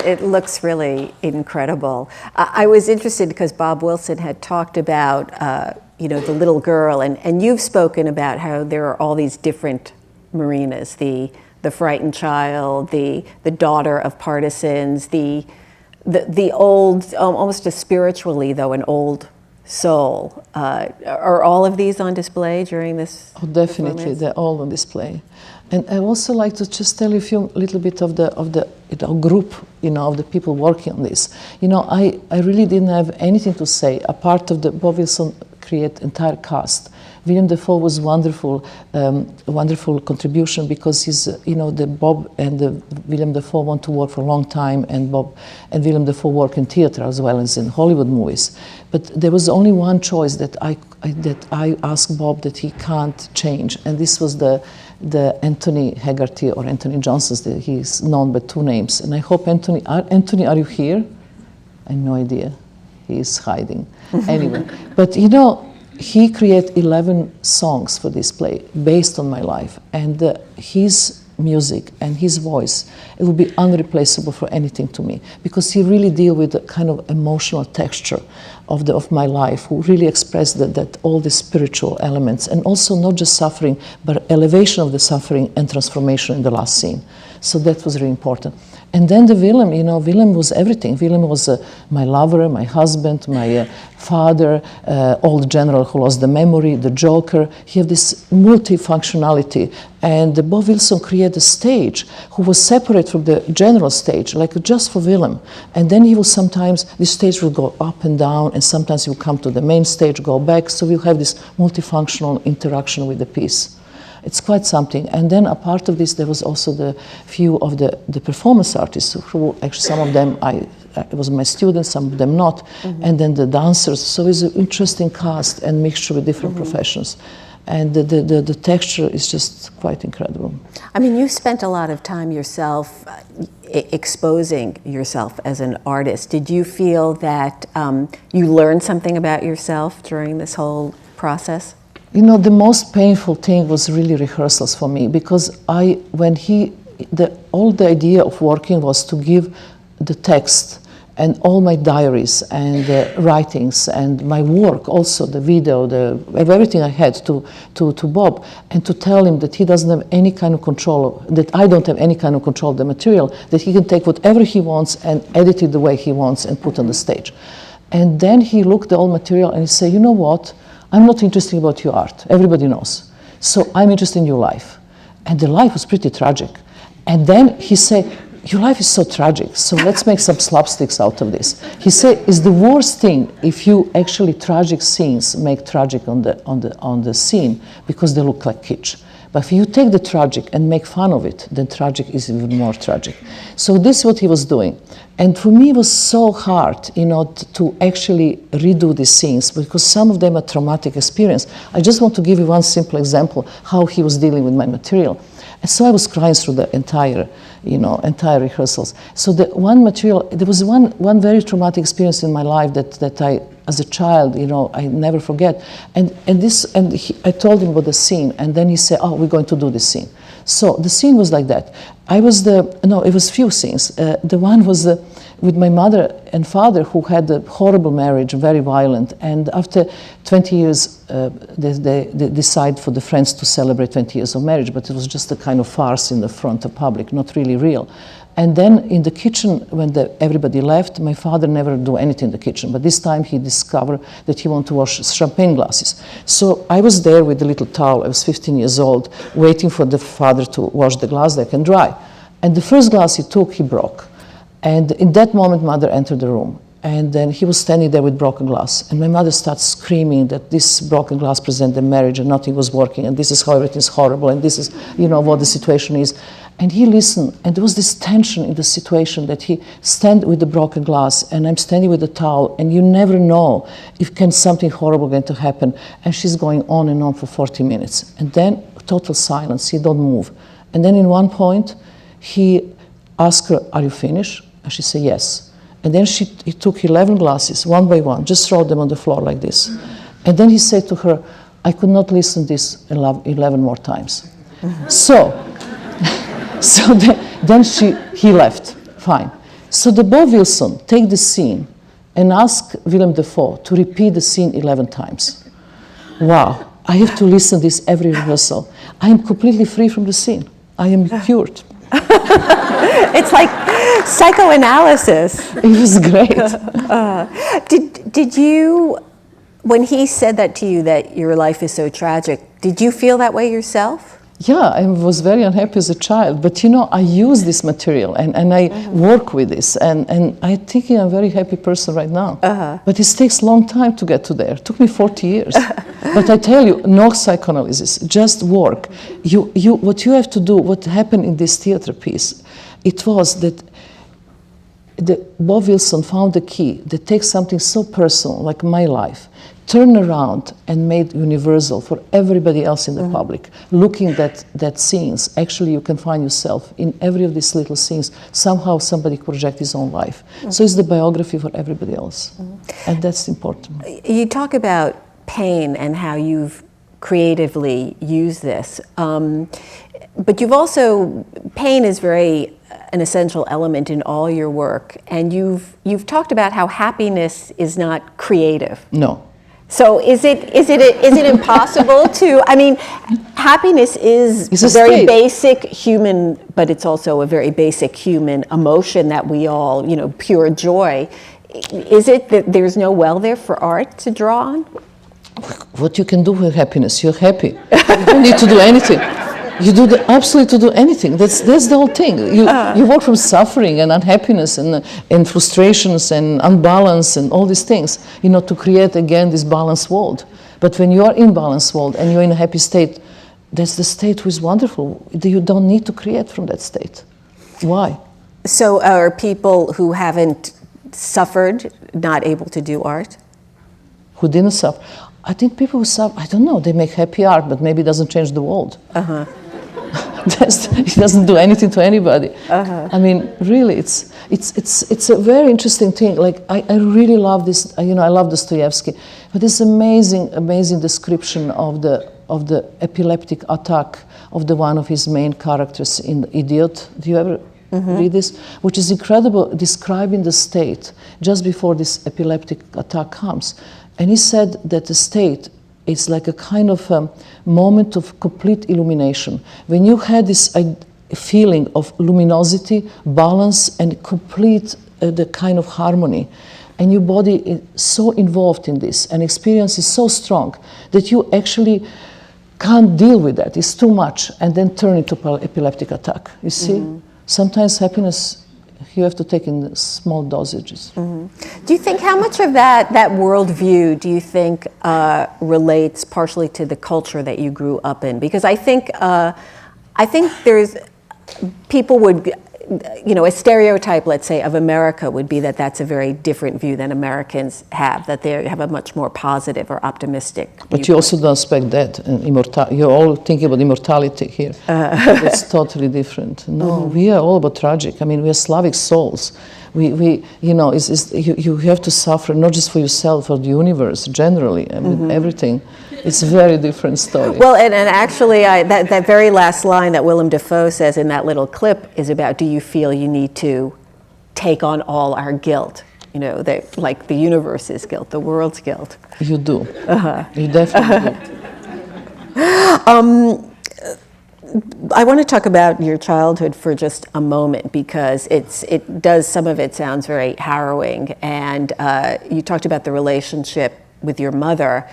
it looks really incredible. I was interested because Bob Wilson had talked about, the little girl, and you've spoken about how there are all these different Marinas, the frightened child, the daughter of partisans, the old, almost a spiritually though, an old soul. Are all of these on display during this? Oh, definitely, they're all on display. And I also like to just tell you a little bit of the group, of the people working on this. I really didn't have anything to say apart of the Bob Wilson create entire cast. William Dafoe was wonderful contribution because he's, the Bob and the William Dafoe want to work for a long time, and Bob and William Dafoe work in theater as well as in Hollywood movies. But there was only one choice that I asked Bob that he can't change, and this was the Anthony Haggerty or Anthony Johnson. He's known by two names, and I hope Anthony, are you here? I have no idea. He is hiding. Anyway, but he created 11 songs for this play based on my life, and his music and his voice, it would be unreplaceable for anything to me, because he really deal with the kind of emotional texture of my life, who really expressed that all the spiritual elements, and also not just suffering, but elevation of the suffering and transformation in the last scene. So that was really important. And then the Willem, Willem was everything. Willem was my lover, my husband, my father, old general who lost the memory, the Joker. He had this multifunctionality. And Bob Wilson created a stage who was separate from the general stage, like just for Willem. And then he will sometimes, this stage will go up and down, and sometimes he will come to the main stage, go back. So we'll have this multifunctional interaction with the piece. It's quite something. And then a part of this, there was also the few of the performance artists who actually, some of them it was my students, some of them not, and then the dancers. So it's an interesting cast and mixture with different professions. And the texture is just quite incredible. I mean, you spent a lot of time yourself exposing yourself as an artist. Did you feel that you learned something about yourself during this whole process? The most painful thing was really rehearsals for me, because all the idea of working was to give the text and all my diaries and writings and my work, also the video, everything I had to Bob, and to tell him that he doesn't have any kind of control, that I don't have any kind of control of the material, that he can take whatever he wants and edit it the way he wants and put on the stage. And then he looked at the old material and he said, you know what? I'm not interested about your art. Everybody knows. So I'm interested in your life. And the life was pretty tragic. And then he said, your life is so tragic, so let's make some slapsticks out of this. He said, it's the worst thing if you actually tragic scenes make tragic on the scene, because they look like kitsch. But if you take the tragic and make fun of it, then tragic is even more tragic. So this is what he was doing. And for me, it was so hard, to actually redo these scenes, because some of them are traumatic experience. I just want to give you one simple example how he was dealing with my material. And so I was crying through the entire rehearsals. So the one material, there was one very traumatic experience in my life that I, as a child, I never forget. And I told him about the scene, and then he said, "Oh, we're going to do this scene." So the scene was like that. It was few scenes. The one was with my mother and father, who had a horrible marriage, very violent. And after 20 years, they decide for the friends to celebrate 20 years of marriage, but it was just a kind of farce in the front of public, not really real. And then in the kitchen, when everybody left, my father never do anything in the kitchen, but this time he discovered that he wanted to wash champagne glasses. So I was there with a little towel, I was 15 years old, waiting for the father to wash the glass that can dry. And the first glass he took, he broke. And in that moment, mother entered the room. And then he was standing there with broken glass. And my mother starts screaming that this broken glass presented marriage and nothing was working, and this is how everything is horrible, and this is, what the situation is. And he listened, and there was this tension in the situation that he stand with the broken glass, and I'm standing with the towel, and you never know if something horrible going to happen. And she's going on and on for 40 minutes. And then total silence, he don't move. And then in one point, he asked her, "Are you finished?" And she said, "Yes." And then he took 11 glasses, one by one, just throw them on the floor like this. And then he said to her, "I could not listen to this 11 more times." So then he left, fine. So the Bob Wilson take the scene and ask Willem Dafoe to repeat the scene 11 times. Wow, I have to listen this every rehearsal. I am completely free from the scene. I am cured. It's like psychoanalysis. It was great. Did you, when he said that to you, that your life is so tragic, did you feel that way yourself? Yeah, I was very unhappy as a child, but you know, I use this material and I work with this, and I think I'm a very happy person right now. But it takes a long time to get to there. It took me 40 years. But I tell you, no psychoanalysis, just work. What you have to do, what happened in this theater piece, it was that Bob Wilson found the key that takes something so personal, like my life, turn around and made universal for everybody else in the public. Looking at that scenes, actually you can find yourself in every of these little scenes. Somehow somebody project his own life. So it's the biography for everybody else. And that's important. You talk about pain and how you've creatively used this. But you've also, pain is an essential element in all your work. And you've talked about how happiness is not creative. No. So is it impossible to, I mean, happiness is It's a very state. basic human, but it's also a very basic human emotion that we all, pure joy. Is it that there's no well there for art to draw on? What you can do with happiness, you're happy. You don't need to do anything. You do absolutely to do anything. That's the whole thing. You work from suffering and unhappiness and frustrations and unbalance and all these things, to create again this balanced world. But when you are in balanced world and you're in a happy state, that's the state which is wonderful. You don't need to create from that state. Why? So are people who haven't suffered not able to do art? Who didn't suffer? I think people who suffer, I don't know, they make happy art, but maybe it doesn't change the world. It doesn't do anything to anybody. I mean, really, it's a very interesting thing. Like I really love this. I love Dostoevsky, but this amazing description of the epileptic attack of one of his main characters in The Idiot. Do you ever read this? Which is incredible, describing the state just before this epileptic attack comes. And he said that the state is like a kind of moment of complete illumination. When you had this feeling of luminosity, balance, and complete the kind of harmony, and your body is so involved in this, and experience is so strong that you actually can't deal with that. It's too much, and then turn into epileptic attack. You see? Sometimes happiness you have to take in small dosages. Do you think how much of that worldview do you think relates partially to the culture that you grew up in? Because I think there's people would, a stereotype, let's say, of America would be that that's a very different view than Americans have, that they have a much more positive or optimistic But viewpoint. you also don't expect that. You're all thinking about immortality here. It's totally different. No, we are all about tragic. I mean, we are Slavic souls. You have to suffer not just for yourself, for the universe generally. I mean, everything. It's a very different story. Well, and actually, that very last line that Willem Dafoe says in that little clip is about, do you feel you need to take on all our guilt? Like the universe's guilt, the world's guilt. You do. You definitely do. I want to talk about your childhood for just a moment, because some of it sounds very harrowing. And you talked about the relationship with your mother,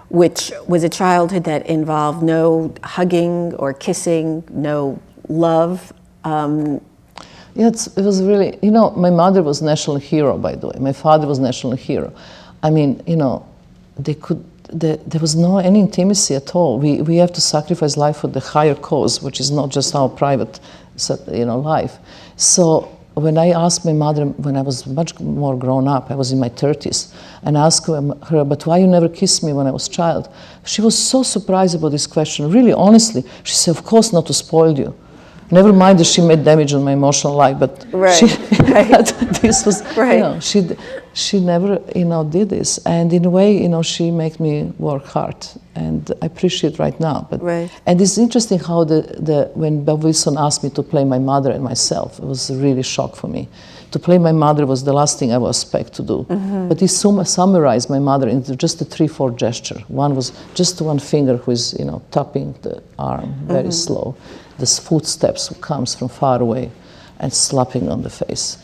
which was a childhood that involved no hugging or kissing, no love. Yeah, it was really, my mother was national hero, by the way. My father was national hero. I mean, there was no any intimacy at all. We have to sacrifice life for the higher cause, which is not just our private, life. So when I asked my mother, when I was much more grown up, I was in my 30s, and I asked her, but why you never kissed me when I was a child? She was so surprised about this question, really honestly. She said, of course not to spoil you. Never mind that she made damage on my emotional life, but this was, she never, did this. And in a way, she made me work hard, and I appreciate it right now. But and it's interesting how when Bob Wilson asked me to play my mother and myself, it was a really shock for me to play my mother was the last thing I was expected to do. But he summarized my mother into just a 3-4 gesture. One was just one finger who is, tapping the arm very slow. The footsteps comes from far away and slapping on the face.